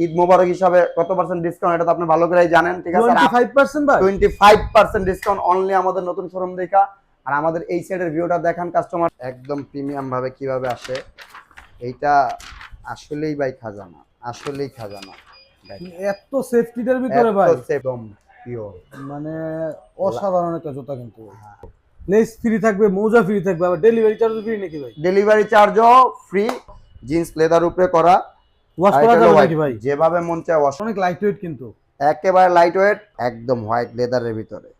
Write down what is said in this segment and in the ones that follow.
ঈদ মোবারক হিসাবে কত percent discount এটা তো আপনি ভালো করেই জানেন, ঠিক আছে? 25% ভাই, 25% ডিসকাউন্ট অনলি আমাদের নতুন শোরুম দেখা। আর আমাদের এই সাইডের ভিউটা দেখান কাস্টমার, একদম প্রিমিয়াম ভাবে কিভাবে আসে। এইটা আসলেই ভাই খাজানা, আসলেই খাজানা। এত সেফটিটার ভিতরে ভাই, একদম পিওর, মানে অসাধারণ একটা জুতা কিন্তু। লেস ফ্রি থাকবে, মোজা ফ্রি থাকবে, আবার ডেলিভারি চার্জ ফ্রি নাকি ভাই? ডেলিভারি চার্জও ফ্রি। জিন্স লেদার উপরে করা, ওয়াশ করা যাবে নাকি ভাই? যেভাবে মন চায় ওয়াশ। অনেক লাইট ওয়েট কিন্তু, একেবারে লাইট ওয়েট, একদম হোয়াইট লেদারের ভিতরে।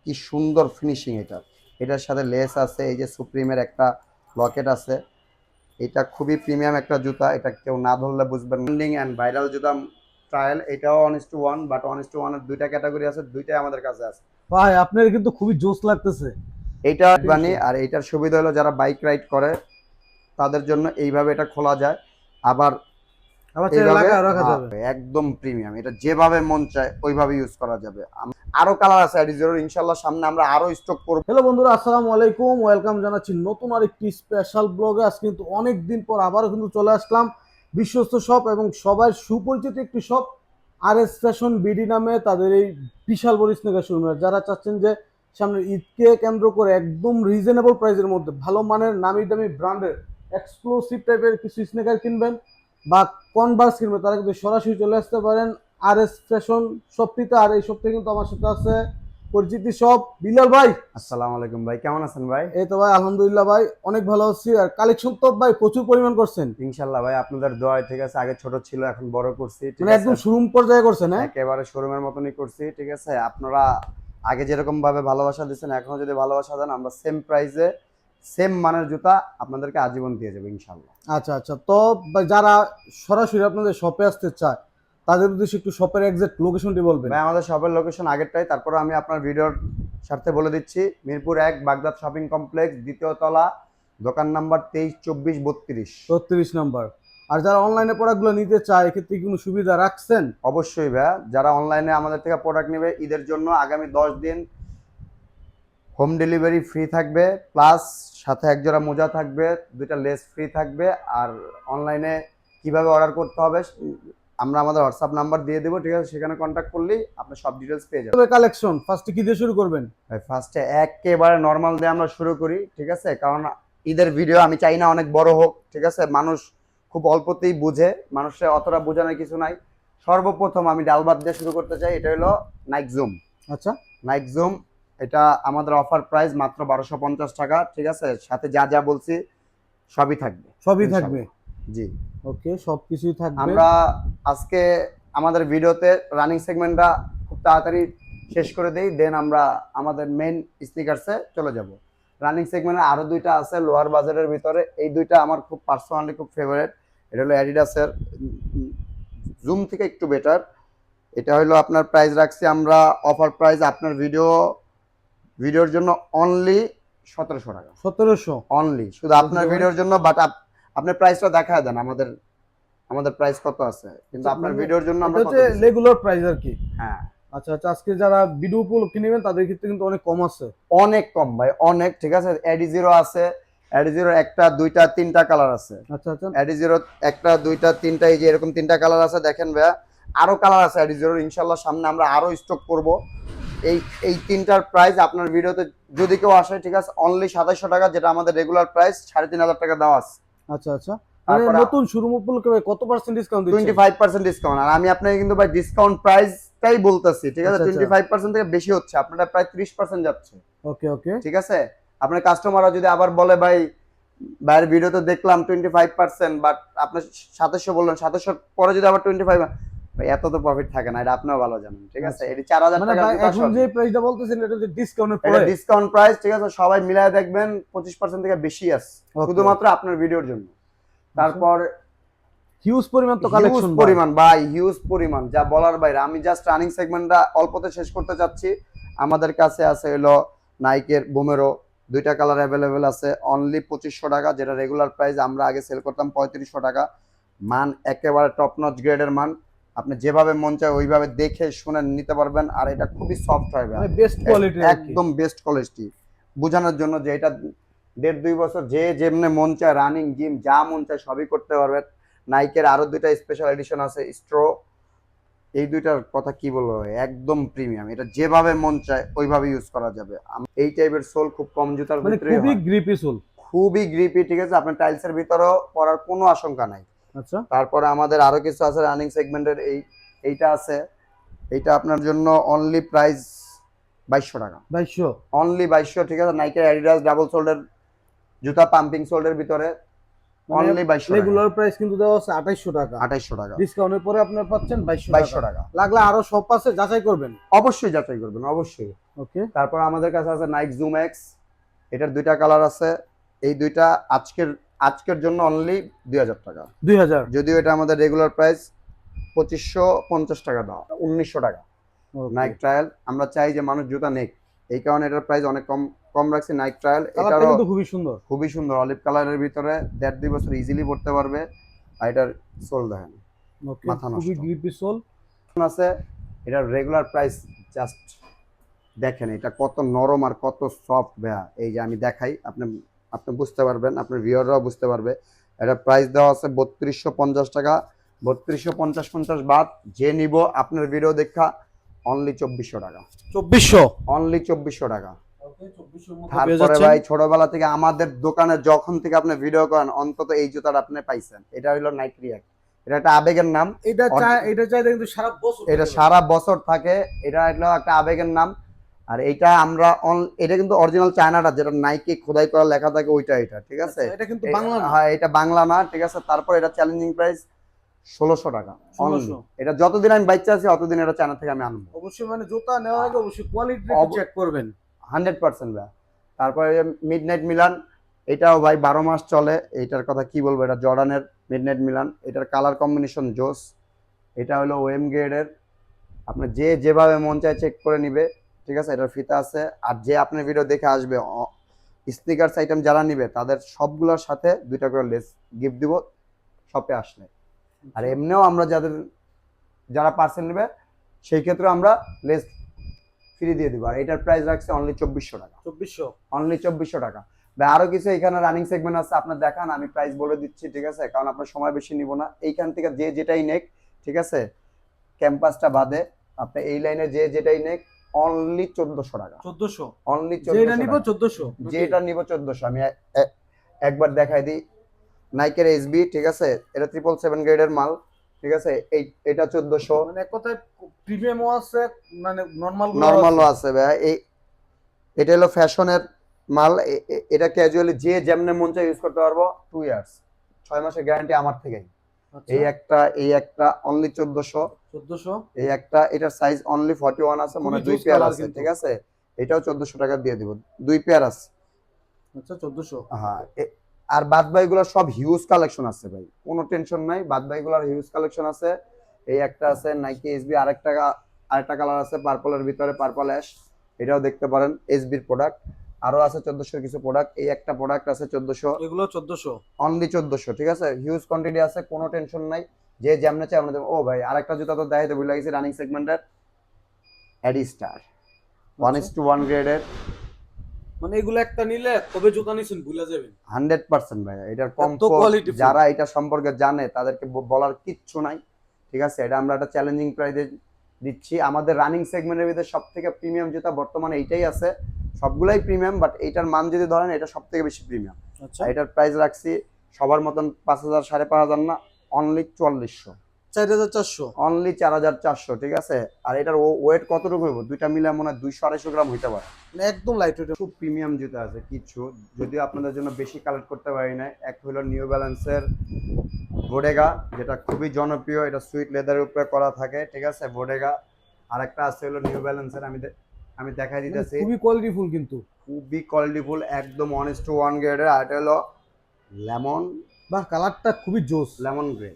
কি সুন্দর ফিনিশিং এটা। এটার সাথে লেস আছে, এই যে সুপ্রিমের একটা লকেট আছে। এটা খুবই প্রিমিয়াম একটা জুতা, এটা কেউ না ধরলে বুঝবেন। ট্রেন্ডিং এন্ড ভাইরাল জুতা ট্রায়াল, এটাও 1:1, বাট 1:1 এর দুইটা ক্যাটাগরি আছে, দুইটাই আমাদের কাছে আছে ভাই আপনার কিন্তু খুবই জোস লাগতেছে এইটা বানি। আর এইটার সুবিধা হলো যারা বাইক রাইড করে তাদের জন্য এইভাবে এটা খোলা যায়, আবার রাখা যাবে। একদম প্রিমিয়াম, এটা যেভাবে মন চায় ওইভাবে ইউজ করা যাবে। আরো কালার আছে এডিজের, ইনশাআল্লাহ সামনে আমরা আরো স্টক করব। হ্যালো বন্ধুরা, আসসালামু আলাইকুম, ওয়েলকাম জানাচ্ছি নতুন আরেকটি স্পেশাল ব্লগে। আজ কিন্তু অনেক দিন পর আবারও কিন্তু চলে আসলাম বিশ্বস্ত শপ এবং সবার সুপরিচিত একটি শপ RS ফ্যাশন বিডি নামে, তাদের এই বিশাল বড় স্নিকার শোরুমে। যারা চাচ্ছেন যে সামনে ঈদকে কেন্দ্র করে একদম রিজনেবল প্রাইসের মধ্যে ভালো মানের নামি দামি ব্র্যান্ডের এক্সক্লুসিভ টাইপের কিছু স্নিকার কিনবেন বা কনভার্স কিনবেন, তারা কিন্তু সরাসরি চলে আসতে পারেন RS ফ্যাশন শপটিতে। আর এই শপটি কিন্তু আমার সাথে আছে পরিচিতি সব বিলাল ভাই। আসসালামু আলাইকুম ভাই, কেমন আছেন ভাই? এই তো ভাই আলহামদুলিল্লাহ ভাই, অনেক ভালো আছি। আর কালেকশন তো ভাই প্রচুর পরিমাণ করছেন ইনশাআল্লাহ ভাই, আপনাদের দোয়ায়, ঠিক আছে। আগে ছোট ছিল, এখন বড় করছি, ঠিক মানে আছে। একদম শোরুম পর্যায়ে করছেন, হ্যাঁ? একেবারে শোরুমের মতনই করছি, ঠিক আছে। আপনারা আগে যেরকম ভাবে ভালোবাসা দিচ্ছেন, এখনো যদি ভালোবাসা দেন, আমরা সেম প্রাইসে সেম মানের জুতা আপনাদেরকে আজীবন দিয়ে যাবো ইনশাআল্লাহ। আচ্ছা আচ্ছা, তো ভাই যারা সরাসরি আপনাদের শপে আসতে চায় তাদের উদ্দেশ্যে একটু শপের এক্সাক্ট লোকেশনটি বলবেন। ভাই আমাদের শপের লোকেশন আগেরটাই, তারপরে আমি আপনার ভিডিওর সাথে বলে দিচ্ছি। মিরপুর 1, বাগদাদ শপিং কমপ্লেক্স, দ্বিতীয় তলা, দোকান নাম্বার 23, 24, 32। 32 নাম্বার। আর যারা অনলাইনে প্রোডাক্টগুলো নিতে চায় এক্ষেত্রে কোনো সুবিধা রাখছেন? অবশ্যই ভাই, যারা অনলাইনে আমাদের থেকে প্রোডাক্ট নেবে ঈদের জন্য আগামী 10 দিন হোম ডেলিভারি ফ্রি থাকবে, প্লাস সাথে এক জোড়া মোজা থাকবে, দুইটা লেস ফ্রি থাকবে। আর অনলাইনে কিভাবে অর্ডার করতে হবে আমরা আমাদের হোয়াটসঅ্যাপ নাম্বার দিয়ে দেবো, ঠিক আছে। সেখানে কন্ট্যাক্ট করলেই আপনি সব ডিটেলস পেয়ে যাবেন। তবে কালেকশন ফার্স্টে কি দিয়ে শুরু করবেন? ভাই ফার্স্টে একেবারে নর্মাল দিয়ে আমরা শুরু করি, ঠিক আছে। কারণ ঈদের ভিডিও আমি চাই না অনেক বড় হোক, ঠিক আছে। মানুষ খুব অল্পতেই বুঝে, মানুষের অতটা বোঝানোর কিছু নাই। সর্বপ্রথম আমি ডালবাত দিয়ে শুরু করতে চাই। এটা হলো নাইক জুম। আচ্ছা, নাইক জুম, এটা আমাদের অফার প্রাইস মাত্র 1250 টাকা, ঠিক আছে। সাথে যা যা বলছি সবই থাকবে, সবই থাকবে। জি ওকে, সবকিছুই থাকবে। আমরা আজকে আমাদের ভিডিওতে রানিং সেগমেন্টটা খুব তাড়াতাড়ি শেষ করে দেই, দেন আমরা আমাদের মেইন স্নিকার্সে চলে যাব। রানিং সেগমেন্টে আরো দুইটা আছে লোয়ার বাজারের ভিতরে, এই দুইটা আমার খুব পার্সোনালি খুব ফেভারিট। এটা হলো অ্যাডিডাসের, জুম থেকে একটু বেটার। এটা হলো আপনার প্রাইস রাখছি আমরা অফার প্রাইস আপনার ভিডিওর জন্য অনলি 1700 টাকা। 1700 অনলি শুধু আপনার ভিডিওর জন্য। বাট আপনি প্রাইসটা দেখায় দেন আমাদের প্রাইস কত আছে, কিন্তু আপনার ভিডিওর জন্য আমরা কত দিচ্ছি। রেগুলার প্রাইস আর কি। হ্যাঁ আচ্ছা আচ্ছা, আজকে যারা ভিডিও উপলক্ষে নেবেন তাদের ক্ষেত্রে কিন্তু অনেক কম আছে। অনেক কম ভাই, অনেক, ঠিক আছে। এডি জিরো আছে, এডি জিরো একটা দুইটা তিনটা কালার আছে। আচ্ছা আচ্ছা, এডি জিরো একটা দুইটা তিনটা, এই যে এরকম তিনটা কালার আছে, দেখেন ভাইয়া। আরো কালার আছে এডি জিরো, ইনশাল্লাহ সামনে আমরা আরো স্টক করব। এই তিনটার প্রাইস আপনার ভিডিওতে যদি কেউ আসে, ঠিক আছে, অনলি 2700 টাকা, যেটা আমাদের রেগুলার প্রাইস 3500 টাকা দেওয়া আছে। আচ্ছা আচ্ছা, মানে নতুন শোরুম উপলক্ষে কত পার্সেন্ট ডিসকাউন্ট দিচ্ছেন? 25% ডিসকাউন্ট। আর আমি আপনাকে কিন্তু ভাই ডিসকাউন্ট প্রাইসটাই বলতেছি, ঠিক আছে। 25% থেকে বেশি হচ্ছে, আপনারা প্রায় 30% যাচ্ছে। ওকে ওকে, ঠিক আছে। আপনার কাস্টমাররা যদি আবার বলে ভাই ভাইয়ের ভিডিওতে দেখলাম 25%, বাট আপনি 2700 বললেন, 2700 পরে যদি আবার 25, ভাই এত তো প্রফিট থাকে না, এটা আপনিও ভালো জানেন, ঠিক আছে। এটি 4000 মানে টাকা এখন যে প্রাইসটা বলতেছেন এটা যে ডিসকাউন্টের পরে, এটা ডিসকাউন্ট প্রাইস, ঠিক আছে। সবাই মিলায় দেখবেন 25% থেকে বেশি আছে শুধুমাত্র আপনার ভিডিওর জন্য। তারপর হিউজ পরিমাণ তো কালেকশন, পরিমাণ ভাই, হিউজ পরিমাণ, যা বলার বাইরে। আমি জাস্ট রানিং সেগমেন্টটা অল্পতে শেষ করতে চাচ্ছি। আমাদের কাছে আছে হলো নাইকের বুমেরো, দুইটা কালার অ্যাভেলেবেল আছে, অনলি 2500 টাকা, যেটা রেগুলার প্রাইস আমরা আগে সেল করতাম 3500 টাকা। মান একেবারে টপ নচ গ্রেডের মান, আপনি যেভাবে মন চায় ওইভাবে দেখে শুনে নিতে পারবেন। আর এটা খুবই সফট হবে, বেস্ট কোয়ালিটি, একদম বেস্ট কোয়ালিটি। বোঝানোর জন্য যে এটা 1.5-2 বছর যে যেমনে মন চায় রানিং জিম যা মন চায় সবই করতে পারবেন। নাইকের আরো দুইটা স্পেশাল এডিশন আছে স্ট্রো, এই দুইটার কথা কি বলবো ভাই, একদম প্রিমিয়াম, এটা যেভাবে মন চায় ওইভাবে ইউজ করা যাবে। এই টাইপের সোল খুব কম জুতার মানে ভিতরেই খুবই হয়, গ্রিপি সোল। খুবই গ্রিপি, ঠিক আছে, আপনার টাইলসের ভিতরেও পড়ার কোনো আশঙ্কা নাই। আচ্ছা, তারপরে আমাদের আরো কিছু আছে রানিং সেগমেন্টের, এইটা আছে, এইটা আপনার জন্য অনলি প্রাইস 2200 টাকা, 2200। অনলি 2200, ঠিক আছে। নাইকের অ্যাডিডাস ডাবল সোল্ডের জুতা, পাম্পিং সোল্ডের ভিতরে মানে অনলি 2200 টাকা, রেগুলার প্রাইস কিন্তু দেওয়া আছে 2800 টাকা, 2800 টাকা, ডিসকাউন্টের পরে আপনারা পাচ্ছেন 2200 2200 টাকা। টাকা। লাগলে আরো সব আছে, যাচাই করবেন। অবশ্যই যাচাই করবেন, অবশ্যই। ওকে, তারপর আমাদের কাছে আছে নাইক জুম এক্স, এটার দুইটা কালার আছে, এই দুইটা আজকের আজকের জন্য অনলি 2000 টাকা, 2000। যদিও এটা আমাদের রেগুলার প্রাইস 2550 টাকা দাও, 1900 টাকা। নাইক ট্রায়াল, আমরা চাই যে মানুষ জুতা নেক, এই কারণে এটার প্রাইস অনেক কম কম রাখছি। নাইক ট্রায়াল, কালারটা এটারও কিন্তু খুবই সুন্দর। খুবই সুন্দর অলিভ কালারের ভিতরে, 1.5-2 বছর ইজিলি পড়তে পারবে। আর এটার সোল দেখেন, ওকে, মাথা খুবই নষ্ট। গ্রিপি সোল আছে, এটার রেগুলার প্রাইস জাস্ট দেখেন এটা কত নরম আর কত সফট ভাইয়া, এই যে আমি দেখাই, আপনি আপনি বুঝতে পারবেন, আপনার ভিউয়াররাও বুঝতে পারবে। এটা প্রাইস দেওয়া আছে 3250 টাকা, 3250 বাদ, যে নিব আপনার ভিডিও দেখা অনলি 2400 টাকা, 2400। অনলি 2400 টাকা। ওকে, 2400 এর মধ্যে পেয়ে তারপরে যাচ্ছেন। ভাই ছোটবেলা থেকে আমাদের দোকানে যখন থেকে আপনি ভিডিও করেন অন্তত এই জুতাটা আপনি পাইছেন, এটা হলো নাইক রিয়াক্ট, এটা একটা আবেগের নাম, এটা চাইলে কিন্তু সারা বছর এটা থাকে। সারা বছর থাকে, এটা হলো একটা আবেগের নাম। আর এইটা আমরা এটা কিন্তু অরিজিনাল চায়নাটা, যেটা নাইকি খোদাই করা লেখা থাকে ওইটা, এটা ঠিক আছে। আচ্ছা, এটা কিন্তু বাংলা না। হ্যাঁ, এটা বাংলা না, ঠিক আছে। তারপর এটা চ্যালেঞ্জিং প্রাইস 1600 টাকা 1600। only। এটা যতদিন আমি বাচ্চা আছি অতদিন এটা চায়না থেকে আমি আনবো, অবশ্যই মানে জুতা নেওয়ার আগে অবশ্যই কোয়ালিটি চেক করবেন 100% ভাই। তারপরে মিডনাইট মিলান, এটাও ভাই 12 মাস চলে, এইটার কথা কি বলবো, এটা জর্ডানের মিডনাইট মিলান, এটার কালার কম্বিনেশন জোস। এটা হলো ওএম গ্রেডের, আপনার যে যেভাবে মন চায় চেক করে নিবে, ঠিক আছে। এটার ফিতা আছে, আর যে আপনার ভিডিও দেখে আসবে স্নিকার্স আইটেম যারা নিবে তাদের সবগুলোর সাথে 2টা করে লেস গিফট দিব শপে আসলে। আর এমনিও আমরা যারা পার্সেল নেবে সেই ক্ষেত্রে আমরা লেস ফ্রি দিয়ে দিব। আর এটার প্রাইস রাখছে অনলি 2400 টাকা, 2400। অনলি 2400 টাকা। বা আরো কিছু এখানে রানিং সেগমেন্ট আছে, আপনার দেখান, আমি প্রাইস বলে দিচ্ছি, ঠিক আছে, কারণ আপনার সময় বেশি নিব না। এইখান থেকে যে যেটাই নেক, ঠিক আছে, ক্যাম্পাসটা বাদে আপনি এই লাইনে যে যেটাই নেক অনলি 1400 টাকা, 1400। অনলি যেটা নিব 1400 1400। যেটা নিব 1400। আমি একবার দেখাই দিই, নাইকের এসবি, ঠিক আছে, এটা 777 গ্রেডের মাল, ঠিক আছে, এটা 1400। মানে এক কথায় প্রিমিয়ামও আছে, মানে নরমালও আছে ভাই। এটা হলো ফ্যাশনের মাল, এটা ক্যাজুয়ালি যে যেমনে মন চায় ইউজ করতে পারবো, 2 ইয়ার্স 6 মাসের গ্যারান্টি আমার থেকেই। এই একটা অনলি 1400, 1400। এই একটা, এটার সাইজ অনলি 41 আছে, মনে হয় 2 পেয়ার আছে, ঠিক আছে, এটাও 1400 টাকা দিয়ে দিব, 2 পেয়ার আছে। আচ্ছা, 1400। হ্যাঁ, আর বাদ বাকিগুলো সব হিউজ কালেকশন আছে ভাই, কোনো টেনশন নাই, বাদ বাকিগুলোর হিউজ কালেকশন আছে। এই একটা আছে নাইকি এসবি, আরেকটা কালার আছে পার্পলের ভিতরে, পার্পল অ্যাশ, এটাও দেখতে পারেন, এসবির প্রোডাক্ট। আরো আছে 1400 কিছু প্রোডাক্ট, এই একটা প্রোডাক্ট আছে 1400, এগুলো 1400, অনলি 1400, ঠিক আছে, হিউজ কোয়ান্টিটি আছে, কোনো টেনশন নাই, যে যেমনে চাই আমরা দেবো। ও ভাই আরেকটা জুতা তো দেখাইতে ভুলে গেছি, রানিং সেগমেন্টের এডি স্টার 1:1 গ্রেডের, মানে এগুলো একটা নিলে তবে জুতা নিছেন ভুলে যাবেন 100% ভাই। এটার এত কমফোর্ট quality full। যারা এটা সম্পর্কে জানে তাদেরকে বলার কিচ্ছু নাই, ঠিক আছে। এটা আমরা একটা চ্যালেঞ্জিং প্রাইসে দিচ্ছি। আমাদের রানিং সেগমেন্টের ভিতরে সব থেকে প্রিমিয়াম জুতা বর্তমানে এইটাই আছে, সবগুলাই প্রিমিয়াম, বাট এইটার মান যদি ধরেন এটা সব থেকে বেশি প্রিমিয়াম। আচ্ছা, এটার প্রাইস রাখছি সবার মতন 5000 5500 না, অনলি 4400, 4400। অনলি 4400, ঠিক আছে। আর এটার ওয়েট কতটুকু হইব, দুইটা মিলে মনে হয় 200-250 গ্রাম হইতে পারে, মানে একদম লাইট ওয়েট। খুব প্রিমিয়াম জুতা আছে কিছু, যদিও আপনাদের জন্য বেশি কালেক্ট করতে পারি না। এক হলো নিউ ব্যালেন্সের বোডেগা, যেটা খুবই জনপ্রিয়, এটা সুইট লেদারের উপরে করা থাকে, ঠিক আছে, বোডেগা। আর একটা আছে হলো নিউ ব্যালেন্সের, আমি দেখাই দিতেছি, খুবই কোয়ালিটিফুল কিন্তু। খুবই কোয়ালিটিফুল, একদম 1:1 গ্রেডের। আর এটা হলো লেমন, বাহ, কালারটা খুবই জোস। লেমন গ্রে,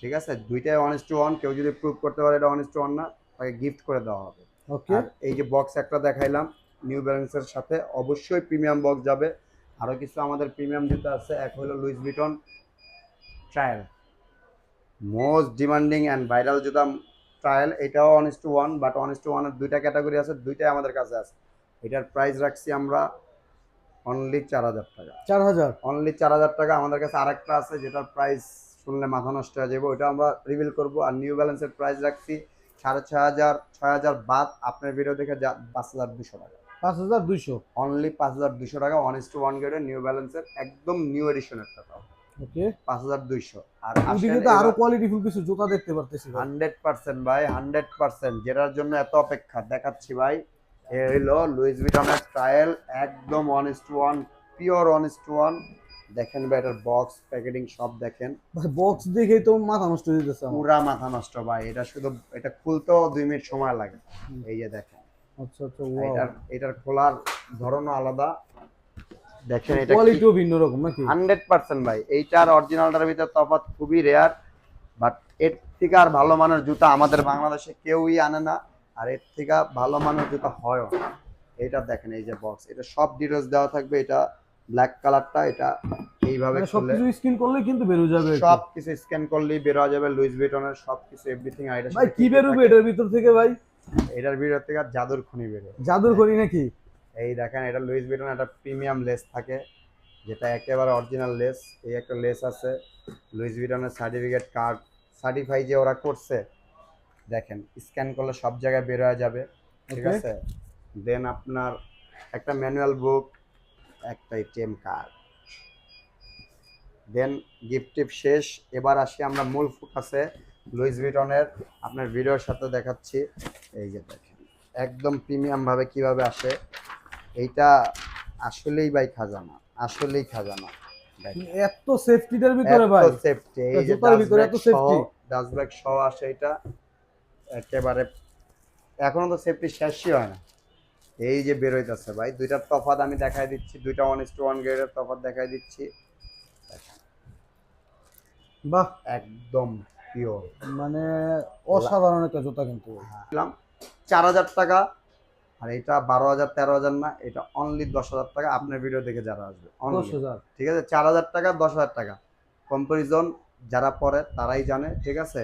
ঠিক আছে, দুইটাই 1:1। কেউ যদি প্রুভ করতে পারে এটা 1:1 না, তাকে গিফট করে দেওয়া হবে। ওকে, আর এই যে বক্স একটা দেখাইলাম নিউ ব্যালেন্সের সাথে, অবশ্যই প্রিমিয়াম বক্স যাবে। আরো কিছু আমাদের প্রিমিয়াম জুতা আছে, এক হলো Louis Vuitton trial, most demanding and viral জুতা ট্রায়াল, এটাও 1:1, বাট 1:1 এর দুইটা ক্যাটাগরি আছে, দুইটাই আমাদের কাছে আছে। এটার প্রাইস রাখছি আমরা অনলি 4000 টাকা, 4000। অনলি 4000 টাকা। আমাদের কাছে আরেকটা আছে যেটার প্রাইস শুনলে মাথা নষ্ট হয়ে যাবে, ওটা আমরা রিভিল করব। আর নিউ ব্যালেন্সের প্রাইস রাখছি 6,500, 6,000 বাদ আপনার ভিডিও দেখে 5,200 টাকা। 5,200। অনলি 5,200 টাকা 1:1 গ্রেডের নিউ ব্যালেন্সের একদম নিউ এডিশনের টাকা। ওকে, 5,200। আর ওদিকে তো আরো কোয়ালিটিফুল কিছু জুতা দেখতে পারতেছি ভাই। 100% ভাই, 100%, যেটার জন্য এত অপেক্ষা দেখাচ্ছি ভাই। এ হলো লুইস ভিটনের স্টাইল, একদম 1:1, পিওর 1:1। দেখেন ভাই, এটার বক্স প্যাকেটিং সব দেখেন, ভাই বক্স দেখেই তো মাথা নষ্ট হয়ে যাচ্ছে আমার। পুরা মাথা নষ্ট ভাই। এটা শুধু এটা খুলতেও 2 মিনিট সময় লাগে। এই যে দেখেন, আচ্ছা আচ্ছা, ওয়াও, এটার খোলার ধরনও আলাদা। দেখেন এটা কোয়ালিটিও ভিন্ন রকম নাকি? 100% ভাই। এইটার অরিজিনালটার ভিতরে তফাৎ খুবই রেয়ার, বাট এর থেকে আর ভালো মানের জুতা আমাদের বাংলাদেশে কেউই আনে না, আর এর থেকে ভালো মানের জুতা হয়ও না। এটা দেখেন, এই যে বক্স, এটা সব ডিটেইলস দেওয়া থাকবে। এটা ব্ল্যাক কালারটা, এটা এইভাবে মানে খুলে সবকিছু স্ক্যান করলে কিন্তু বের হয়ে যাবে। সবকিছু স্ক্যান করলেই বের হয়ে যাবে লুইস ভিটনের সবকিছু, এভরিথিং। আইডিয়া ভাই কি বের হবে এটার ভিতর থেকে ভাই? এটার ভিতর থেকে জাদুর খনি বের হবে। জাদুর করি নাকি? এই দেখেন, এটা লুইস ভিটনের একটা প্রিমিয়াম লেস থাকে, যেটা একেবারে অরিজিনাল লেস। এই একটা লেস আছে, লুইস ভিটনের সার্টিফিকেট কার্ড সার্টিফাই যে ওরা করছে, দেখেন স্ক্যান করলে সব জায়গায় বের হয়ে যাবে, ঠিক Okay. আছে। দেন আপনার একটা ম্যানুয়াল বুক, একটা এটিএম কার্ড, দেন গিফট টিপ শেষ। এবার আসি আমরা মূল ফোকাসে, লুইস ভিটনের আপনার ভিডিওর সাথে দেখাচ্ছি। এই যে দেখেন একদম প্রিমিয়াম ভাবে কিভাবে আসে। এইটা আসলেই ভাই খাজানা, আসলেই খাজানা। দেখেন এত সেফটিটার ভিতরে ভাই, এত সেফটি, এই যে জুতার ভিতরে এত সেফটি। ডাস্ট ব্যাগ সহ আসে এটা একেবারে। এখনো তো সেফটি শেষই হয় না। এই যে বের হইতাছে ভাই, দুইটার তফাৎ আমি দেখাই দিচ্ছি, দুইটা 1:1 গ্রেডের তফাৎ দেখাই দিচ্ছি। বাহ, একদম পিওর, মানে অসাধারণ একটা জুতা কিন্তু। 4,000 টাকা। আর এটা 12,000 13,000 না, এটা অনলি 10,000 টাকা। আপনার ভিডিও দেখে যারা আসবে only, 10,000। ঠিক আছে। 4,000 টাকা 10,000 টাকা কম্পারিজন যারা পরে তারাই জানে, ঠিক আছে।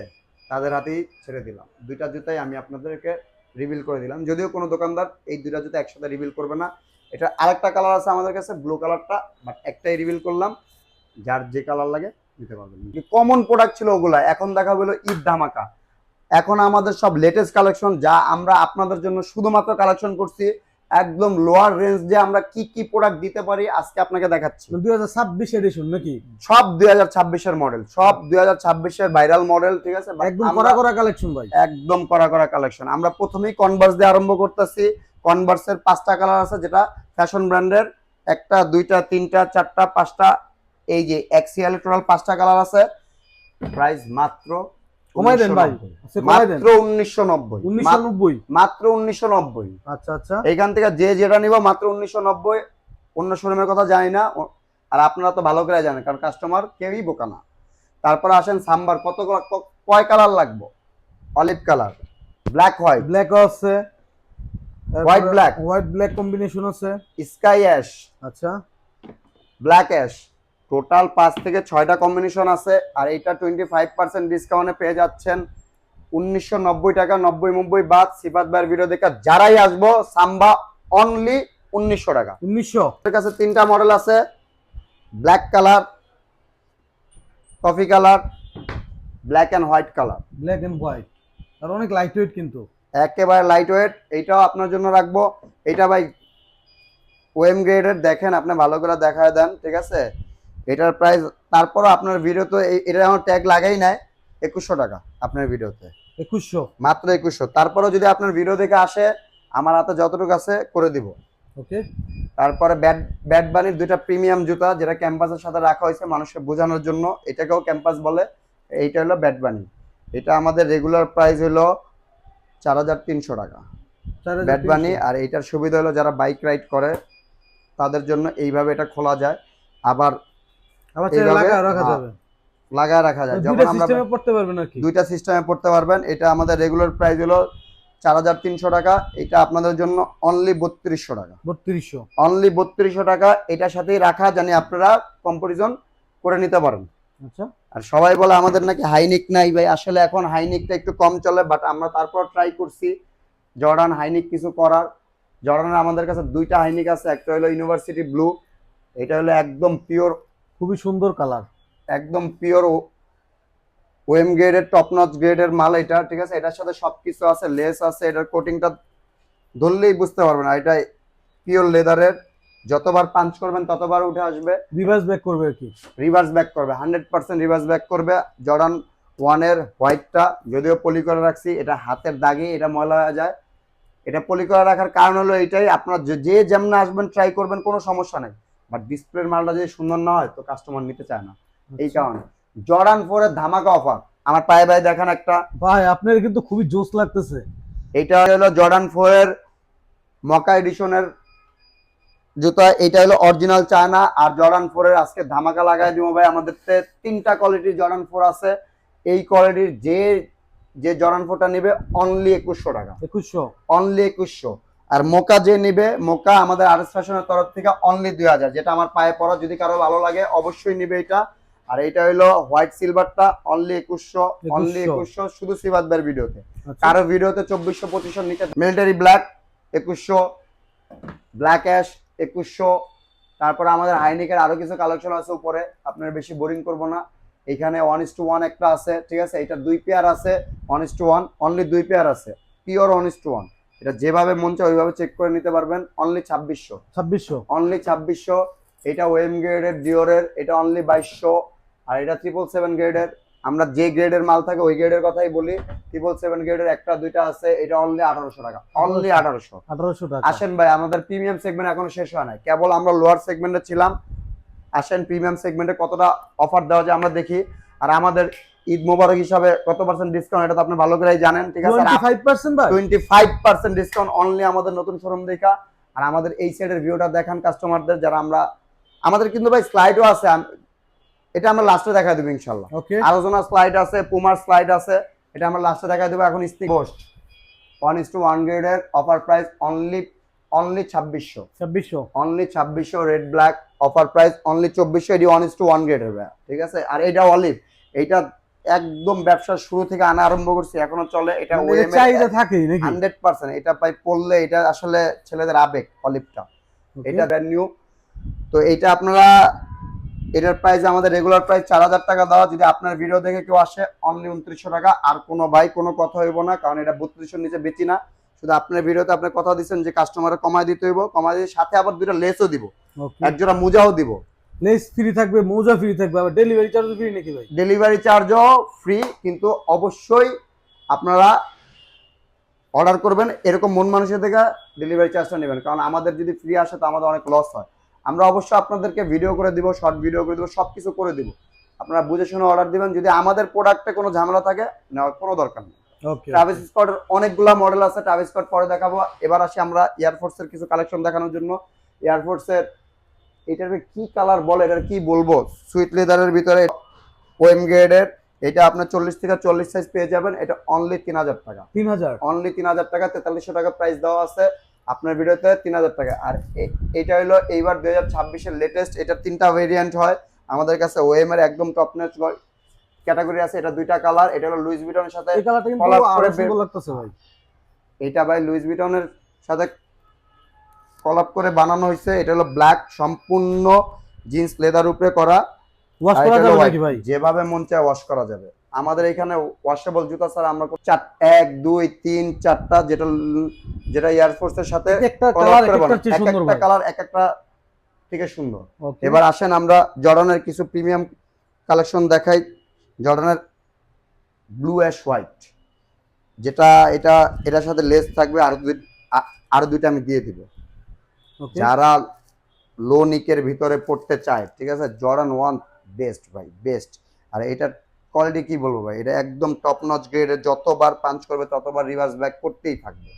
তাদের হাতেই ছেড়ে দিলাম। দুইটা জুতাই আমি আপনাদেরকে রিভিল করে দিলাম, যদিও কোনো দোকানদার এই দুইটা জুতা একসাথে রিভিল করবে না। এটা আরেকটা কালার আছে আমাদের কাছে, ব্লু কালারটা, বাট একটাই রিভিল করলাম। যার যে কালার লাগে নিতে পারবেন। কমন প্রোডাক্ট ছিল ওগুলা, এখন দেখা হলো ঈদ ধামাকা। এখন আমাদের সব লেটেস্ট কালেকশন, যা আমরা আপনাদের জন্য শুধুমাত্র কালেকশন করছি। একদম লোয়ার রেঞ্জ যে আমরা কি কি প্রোডাক্ট দিতে পারি আজকে আপনাকে দেখাচ্ছি। 2026 এডিশন নাকি? সব 2026-এর মডেল, সব 2026-এর ভাইরাল মডেল, ঠিক আছে। একদম কড়া কড়া কালেকশন ভাই, একদম কড়া কড়া কালেকশন। আমরা প্রথমেই কনভার্স দিয়ে আরম্ভ করতেছি। কনভার্সের 5টা কালার আছে, যেটা ফ্যাশন ব্র্যান্ডের, 1টা 2টা 3টা 4টা 5টা, এই যে এক্সিএল টোটাল 5টা কালার আছে। প্রাইস মাত্র কমাই দেন ভাই, আচ্ছা কমাই দেন। মাত্র 1990, 1990, মাত্র 1990। আচ্ছা আচ্ছা। এইখান থেকে যে যেটা নিব মাত্র 1990। অন্য শোরুমের কথা জানি না, আর আপনারা তো ভালো করে জানেন, কারণ কাস্টমার কেউই বোকা না। তারপরে আসেন সাম্বার, কয় কালার লাগবে? Olive colour, black white, black আছে, white black, white black combination আছে, স্কাই অ্যাশ, আচ্ছা ব্ল্যাক অ্যাশ, টোটাল 5 থেকে 6টা কম্বিনেশন আছে। আর এইটা 25% ডিসকাউন্টে পেয়ে যাচ্ছেন 1990 টাকা। 90 বাদ সিফাত ভাইয়ের ভিডিও দেখে যারাই আসবো, সাম্বা অনলি 1900 টাকা। 1900। এর কাছে 3টা মডেল আছে, black colour, coffee colour, black and white colour. Black and white, আর অনেক লাইট ওয়েট কিন্তু, একেবারে লাইট ওয়েট। এইটাও আপনার জন্য রাখবো। এটা ভাই ওএম গ্রেডের, দেখেন আপনি ভালো করে দেখায় দেন, ঠিক আছে। এটার প্রাইস, তারপরও আপনার ভিডিও তো এটা আমার ট্যাগ লাগাই নাই, 2100 টাকা আপনার ভিডিওতে, 2100 মাত্র 2100। তারপরও যদি আপনার ভিডিও দেখে আসে, আমার হাতে যতটুকু আছে করে দিব। ওকে। তারপরে ব্যাড বানির 2টা প্রিমিয়াম জুতা, যেটা ক্যাম্পাসের সাথে রাখা হয়েছে মানুষকে বোঝানোর জন্য, এটাকেও ক্যাম্পাস বলে। এইটা হলো ব্যাড বানি। এটা আমাদের রেগুলার প্রাইস হলো 4,300 টাকা ব্যাড বানি। আর এইটার সুবিধা হলো যারা বাইক রাইড করে তাদের জন্য এইভাবে এটা খোলা যায়, আবার লাগা রাখা যাবে, লাগায় রাখা যায়। যখন দুইটা আমরা সিস্টেমে পড়তে পারবেন নাকি? দুইটা সিস্টেমে পড়তে পারবেন। এটা আমাদের রেগুলার প্রাইস হলো 4,300 টাকা। এটা আপনাদের জন্য অনলি 3200 টাকা, 3200, অনলি 3200 টাকা। এটার সাথেই রাখা, জানি আপনারা কম্পারিজন করে নিতে পারেন। আচ্ছা। আর সবাই বলে আমাদের নাকি হাইনিক নাই ভাই, আসলে এখন হাইনিকটা একটু কম চলে, বাট আমরা তারপর ট্রাই করছি জর্ডান হাইনিক কিছু করার। জর্ডানের আমাদের কাছে 2টা হাইনিক আছে, একটা হলো ইউনিভার্সিটি ব্লু, এটা হলো একদম পিওর, খুবই সুন্দর কালার, একদম পিওর ওএম গ্রেডের টপ নচ গ্রেডের মাল এটা, ঠিক আছে। এটার সাথে সবকিছু আছে, লেস আছে, এটার কোটিংটা ধরলেই বুঝতে পারবেন। আর এটা পিওর লেদারের, যতবার পাঞ্চ করবেন ততবার উঠে আসবে। রিভার্স ব্যাক করবে আর কি? রিভার্স ব্যাক করবে, 100% রিভার্স ব্যাক করবে। জর্ডান 1 এর হোয়াইটটা যদিও পলি করে রাখছি, এটা হাতের দাগে এটা ময়লা হয়ে যায়। এটা পলি করে রাখার কারণ হলো এটাই, আপনার যে যেমন আসবেন ট্রাই করবেন, কোনো সমস্যা নেই। বাট ডিসপ্লের মালটা যদি সুন্দর না হয় তো কাস্টমার নিতে চায় না, এই কারণে। জর্ডান 4 এর ধামাকা অফার আমার পায়ে ভাই দেখেন একটা। ভাই আপনার কিন্তু খুবই জোস লাগতেছে। এটা হলো জর্ডান 4 এর মকা এডিশনের জুতা, এটা হলো অরিজিনাল চায়না। আর জর্ডান 4 এর আজকে ধামাকা লাগাই দিব ভাই। আমাদের 3টা কোয়ালিটির জর্ডান 4 আছে। এই কোয়ালিটির যে জর্ডান 4টা নিবে অনলি 2100 টাকা, 2100, অনলি 2100। আর মোকা যে নিবে, মোকা আমাদের আরএস ফ্যাশনের তরফ থেকে অনলি 2000, যেটা আমার পায়ে পরা। যদি কারো ভালো লাগে অবশ্যই নিবে এটা। আর এটা হলো হোয়াইট সিলভারটা অনলি 2100, অনলি 2100 শুধু সিবাত ভাইয়ের ভিডিওতে। কারো ভিডিওতে 2400 2500 নিচে। Military black 2100, black ash 2100। তারপরে আমাদের হাইনিকের আরো কিছু কালেকশন আছে উপরে, আপনার বেশি বোরিং করব না। এখানে 1:1 একটা আছে, ঠিক আছে। এটা 2 পেয়ার আছে, 1:1, অনলি 2 পেয়ার আছে, পিওর 1:1। এটা যেভাবে মন চায় ওইভাবে চেক করে নিতে পারবেন। Only 2600, only 2600। এটা ওএম গ্রেডের ডিওরের, এটা অনলি 2200। আর এটা 777 গ্রেডের, আমরা যে গ্রেডের মাল থাকে ওই গ্রেডের কথাই বলি। 777 গ্রেডের একটা দুইটা আছে, এটা অনলি 1800 টাকা, অনলি 1800 টাকা। আসেন ভাই, আমাদের প্রিমিয়াম সেগমেন্ট এখনো শেষ হয় নাই, কেবল আমরা লোয়ার সেগমেন্টে ছিলাম। আসেন প্রিমিয়াম সেগমেন্টে কতটা অফার দেওয়া যায় আমরা দেখি। আর আমাদের ঈদ মোবারক হিসাবে কত পার্সেন্ট ডিসকাউন্ট এটা তো আপনি ভালো করেই জানেন, ঠিক আছে। 25% ভাই, 25% ডিসকাউন্ট অনলি আমাদের নতুন শোরুম দেখা। আর আমাদের এই সাইডের ভিউটা দেখান কাস্টমারদের, যারা আমাদের কিন্তু ভাই স্লাইডও আছে, এটা আমরা লাস্টে দেখাই দেবো ইনশাল্লাহ। ওকে, আলোচনা স্লাইড আছে, পুমার স্লাইড আছে, এটা আমরা লাস্টে দেখাই দেবো। এখন স্টিক পোস্ট 1:1 গ্রেডের offer price only 2600, only 2600। Red black offer price only 2400। এটি 1:1 গ্রেডের ভাই, ঠিক আছে। আর এটা অলিভ, এইটা একদম ব্যবসার শুরু থেকে আনা আরম্ভ করছি, এখনো চলে। এটা ওএম এর চাহিদা থাকে নাকি? 100%। এটা ভাই পড়লে এটা আসলে ছেলেদের আবেগ, অলিভটা। এটা ব্র্যান্ড নিউ। তো এইটা আপনারা, এটার প্রাইস আমাদের রেগুলার প্রাইস 4000 টাকা দেওয়া। যদি আপনার ভিডিও দেখে কেউ আসে অনলি 2900 টাকা। আর কোনো ভাই কোনো কথা হইব না, কারণ এটা 3200 নিচে বেচি না। শুধু আপনার ভিডিওতে আপনি কথা দিচ্ছেন যে কাস্টমারে কমায় দিতে হইব, কমায় দিয়ে সাথে আবার দুইটা লেসও দিব, এক জোড়া মোজাও দিব। লেস ফ্রি থাকবে, মোজা ফ্রি থাকবে, আবার ডেলিভারি চার্জ ফ্রি নাকি ভাই? ডেলিভারি চার্জও ফ্রি, কিন্তু অবশ্যই আপনারা অর্ডার করবেন এরকম মন মানুষের থেকে ডেলিভারি চার্জটা নেবেন, কারণ আমাদের যদি ফ্রি আসে তো আমাদের অনেক লস হয়। আমরা অবশ্যই আপনাদেরকে ভিডিও করে দিব, শর্ট ভিডিও করে দিব, সব কিছু করে দিব। আপনারা বুঝে শুনে অর্ডার দিবেন। যদি আমাদের প্রোডাক্টে কোনো ঝামেলা থাকে নেওয়ার কোনো দরকার নেই। ট্রাভিস স্কটের অনেকগুলা মডেল আছে, ট্রাভিস স্কট পরে দেখাবো। এবার আসি আমরা এয়ারফোর্সের কিছু কালেকশন দেখানোর জন্য। এয়ারফোর্সের এটার কি কালার বলে, এটার কি বলবো, সুইট লেদারের ভিতরে ওএম গ্রেডের, এটা আপনার 40 থেকে 40 সাইজ পেয়ে যাবেন। এটা অনলি 3000 টাকা, 3000, অনলি 3000 টাকা। 4300 টাকা প্রাইস দেওয়া আছে আপনার ভিডিওতে, 3000 টাকা। আর এটা হলো এইবার 2026 এর লেটেস্ট। এটা 3টা ভেরিয়েন্ট হয় আমাদের কাছে। ওএম এর একদম টপ নচ ক্যাটাগরি আছে। এটা 2টা কালার। এটা হলো লুইস ভিটনের সাথে এই কালারটা কিন্তু আরো সুন্দর লাগতেছে ভাই। এটা ভাই লুইস ভিটনের সাথে কলাপ করে বানানো হয়েছে। এটা হলো ব্ল্যাক, সম্পূর্ণ জিন্স লেদার উপরে করা। ওয়াশ করা যাবে নাকি ভাই? যেভাবে মন চায় ওয়াশ করা যাবে। আমাদের এখানে ওয়াশেবল জুতা স্যার আমরা 1 2 3 4টা, যেটা এয়ারফোর্সের সাথে একটা কালার একটা সুন্দর ভাই, একটা কালার এক একটা থেকে সুন্দর। এবার আসেন আমরা জর্ডানের কিছু প্রিমিয়াম কালেকশন দেখাই। জর্ডানের ব্লু অ্যাশ হোয়াইট, যেটা এটার সাথে লেস থাকবে, আরো দুইটা আমি দিয়ে দিব। যারা লো নিকের ভিতরে পড়তে চায়, ঠিক আছে, জর্ডান 1 বেস্ট ভাই, বেস্ট। আর এটার কোয়ালিটি কি বলবো ভাই, এটা একদম টপ নচ গ্রেডের। যতবার পাঞ্চ করবে ততবার রিভার্স ব্যাক করতেই থাকবে,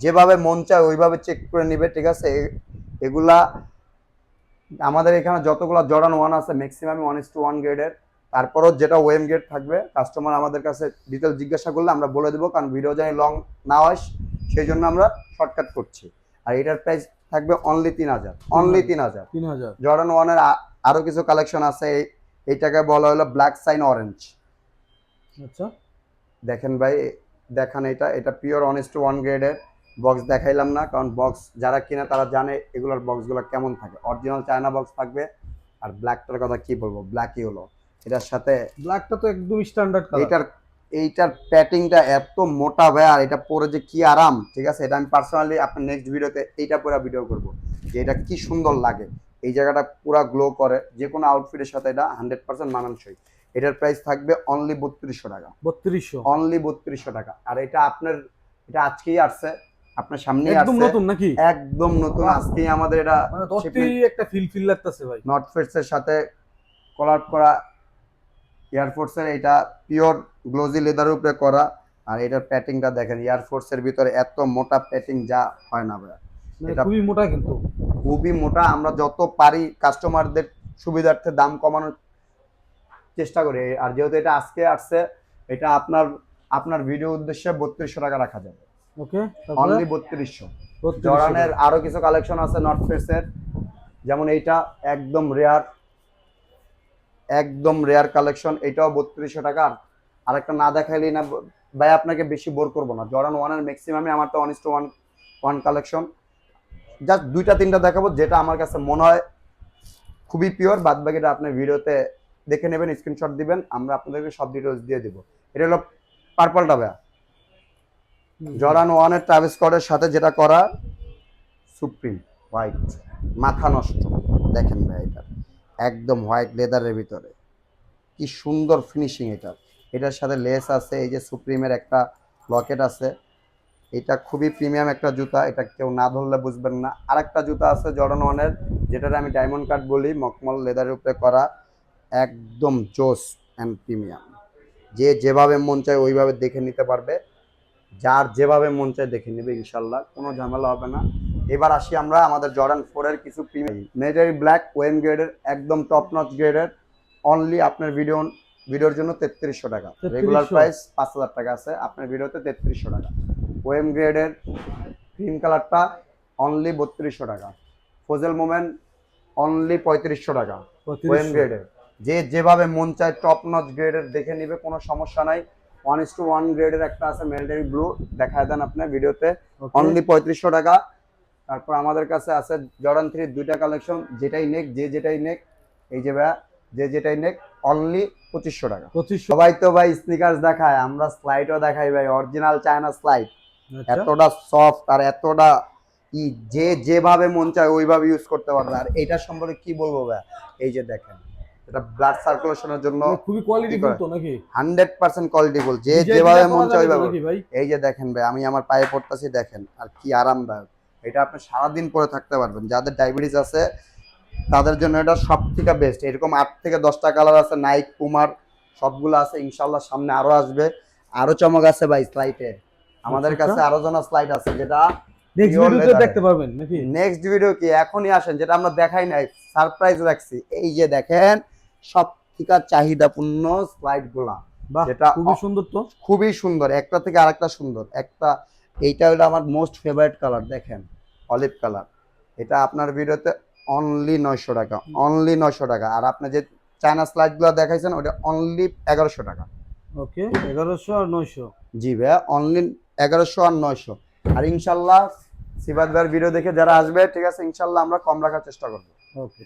যেভাবে মন চায় ওইভাবে চেক করে নিবে, ঠিক আছে। এগুলা আমাদের এখানে যতগুলা জর্ডান 1 আছে ম্যাক্সিমাম 1:1 গ্রেডের। তারপরও যেটা ওএম গ্রেড থাকবে, কাস্টমার আমাদের কাছে ডিটেল জিজ্ঞাসা করলে আমরা বলে দেবো, কারণ ভিডিও জানি লং না হয় সেই জন্য আমরা শর্টকাট করছি। আর এটার প্রাইস থাকবে অনলি 3000, অনলি 3000। জর্ডান 1 এর আরো কিছু কালেকশন আছে। এইটাকে বলা হলো ব্ল্যাক সাইন অরেঞ্জ। আচ্ছা দেখেন ভাই, দেখান এটা পিওর 1:1 গ্রেডের। বক্স দেখাইলাম না, কারণ বক্স যারা কিনে তারা জানে এগুলোর বক্সগুলো কেমন থাকে। অরিজিনাল চায়না বক্স থাকবে। আর ব্ল্যাকটার কথা কি বলবো, ব্ল্যাকই হলো। এটার সাথে ব্ল্যাকটা তো একদম স্ট্যান্ডার্ড কালার। এইটার প্যাটিংটা এত মোটা ভাই, আর এটা পরে যে কি আরাম, ঠিক আছে। এটা আমি পার্সোনালি আপনার নেক্সট ভিডিওতে এইটা পুরো ভিডিও করব যে এটা কি সুন্দর লাগে। এই জায়গাটা পুরা গ্লো করে, যে কোনো আউটফিটের সাথে এটা 100% মানানসই। এটার প্রাইস থাকবে অনলি 3200 টাকা। 3200 অনলি 3200 টাকা। আর এটা আপনার, এটা আজকেই আসছে, আপনার সামনেই একদম আসছে, নতুন নাকি? একদম নতুন আজকেই আমাদের এটা মানে দশটি একটা ফিল লাগতেছে ভাই। নর্থ ফেসের সাথে কলার করা এয়ারফোর্সের, এটা পিওর গ্লোজি লেদারের উপরে করা। আর এটার প্যাটিংটা দেখেন, এয়ারফোর্সের ভিতরে এত মোটা প্যাটিং যা হয় না ভাই। মানে এটা খুবই মোটা কিন্তু। খুবই মোটা। আমরা যত পারি কাস্টমারদের সুবিধার্থে দাম কমানোর চেষ্টা করি। আর যেহেতু এটা আজকে আসছে, এটা আপনার ভিডিও উদ্দেশ্যে 3200 টাকা রাখা যাবে। ওকে, অনলি 3200। জর্ডানের আরো কিছু কালেকশন আছে নর্থ ফেসের, যেমন এইটা একদম রেয়ার কালেকশন, এটাও 3200 টাকা। আর একটা না দেখাইলেই না ভাই, আপনাকে বেশি বোর করবো না। জর্ডান 1-এর ম্যাক্সিমামই আমার তো 1:1 কালেকশন, জাস্ট 2-3টা দেখাবো যেটা আমার কাছে মনে হয় খুবই পিওর। বাদ বাকিটা আপনার ভিডিওতে দেখে নেবেন, স্ক্রিনশট দিবেন, আমরা আপনাদেরকে সব ডিটেলস দিয়ে দিব। এটা হলো পার্পলটা ভাইয়া, জর্ডান 1-এর ট্রাভিস স্কটের সাথে যেটা করা, সুপ্রিম হোয়াইট, মাথা নষ্ট। দেখেন ভাই, এটা একদম হোয়াইট লেদারের ভিতরে কি সুন্দর ফিনিশিং। এটার সাথে লেস আছে, এই যে সুপ্রিমের একটা লকেট আছে। এটা খুবই প্রিমিয়াম একটা জুতা, এটা কেউ না ধরলে বুঝবেন না। আরেকটা জুতা আছে জর্ডান 1-এর, যেটার আমি ডায়মন্ড কাট বলি, মকমল লেদারের উপরে করা, একদম জোস অ্যান্ড প্রিমিয়াম। যে যেভাবে মন চায় ওইভাবে দেখে নিতে পারবে, যার যেভাবে মন চায় দেখে নেবে, ইনশাল্লাহ কোনো ঝামেলা হবে না। এবার আসি আমরা আমাদের জর্ডান 4-এর কিছু প্রিমিয়াম মিলিটারি ব্ল্যাক ওয়েম গ্রেডের, একদম টপ নচ গ্রেডের, অনলি আপনার ভিডিওর জন্য 3300 টাকা। রেগুলার প্রাইস 5000 টাকা আছে, আপনার ভিডিওতে 3300 টাকা। ওয়েম গ্রেডের ক্রিম কালারটা অনলি 3200 টাকা। ফজল মোমেন্ট অনলি 3500 টাকা। ওয়েম গ্রেডের যে যেভাবে মন চায় টপ নচ গ্রেডের দেখে নিবে, কোনো সমস্যা নাই। 1:1 গ্রেডের একটা আছে মিলিটারি ব্লু, দেখায় দেন আপনার ভিডিওতে, অনলি 3500 টাকা। তারপর আমাদের কাছে আছে জর্ডান 3 দুইটা কালেকশন, যেটাই নেক, যেটাই নেক, এই যে ভাইয়া, যেটাই নেক, অনলি 2500 টাকা। সবাই তো ভাই স্নিকার্স দেখায়, আমরা স্লাইডও দেখাই ভাই, অরিজিনাল চায়না স্লাইড। এতটা সফট আর এতটা যে যেভাবে মন চায় ওইভাবে ইউজ করতে পারবে। আর এইটার সম্পর্কে কি বলবো ভাই, এই যে দেখেন, এটা ব্লাড সার্কুলেশনের জন্য খুবই কোয়ালিটিফুল তো নাকি? 100% কোয়ালিটিফুল, যে যেভাবে মন চায় ওইভাবে। এই যে দেখেন ভাই, আমি আমার পায়ে পড়তেছি, দেখেন আর কি আরামদায়ক। এটা আপনি সারাদিন পরে থাকতে পারবেন। যাদের ডায়াবেটিস আছে তাদের জন্য এটা সব থেকে বেস্ট। এরকম 8 থেকে 10টা কালার আছে, নাইক, পুমার সবগুলো আছে। ইনশাল্লাহ সামনে আরো আসবে, আরো চমক আছে ভাই স্লাইডে। আমাদের কাছে আরো জনা স্লাইড আছে, যেটা নেক্সট ভিডিওতে দেখতে পারবেন নাকি? নেক্সট ভিডিও কি এখনই আসেন, যেটা আমরা দেখাই নাই, সারপ্রাইজ রাখছি। এই যে দেখেন, সব থেকে চাহিদাপূর্ণ স্লাইড গুলা, যেটা খুবই সুন্দর, তো খুবই সুন্দর, একটা থেকে আরেকটা সুন্দর। এইটা হলো আমার মোস্ট ফেভারিট কালার, দেখেন অলিভ কালার। এটা আপনার ভিডিওতে অনলি 900 টাকা, অনলি 900 টাকা। আর আপনি যে চায়না স্লাইড গুলো দেখাইছেন ওটা অনলি 1100 টাকা। ওকে, 1100 আর 900। জি ভাইয়া, অনলি 1100 আর 900। আর ইনশাল্লাহ সিবাত ভাইয়ের ভিডিও দেখে যারা আসবে, ঠিক আছে, ইনশাল্লাহ আমরা কম রাখার চেষ্টা করবো। ওকে।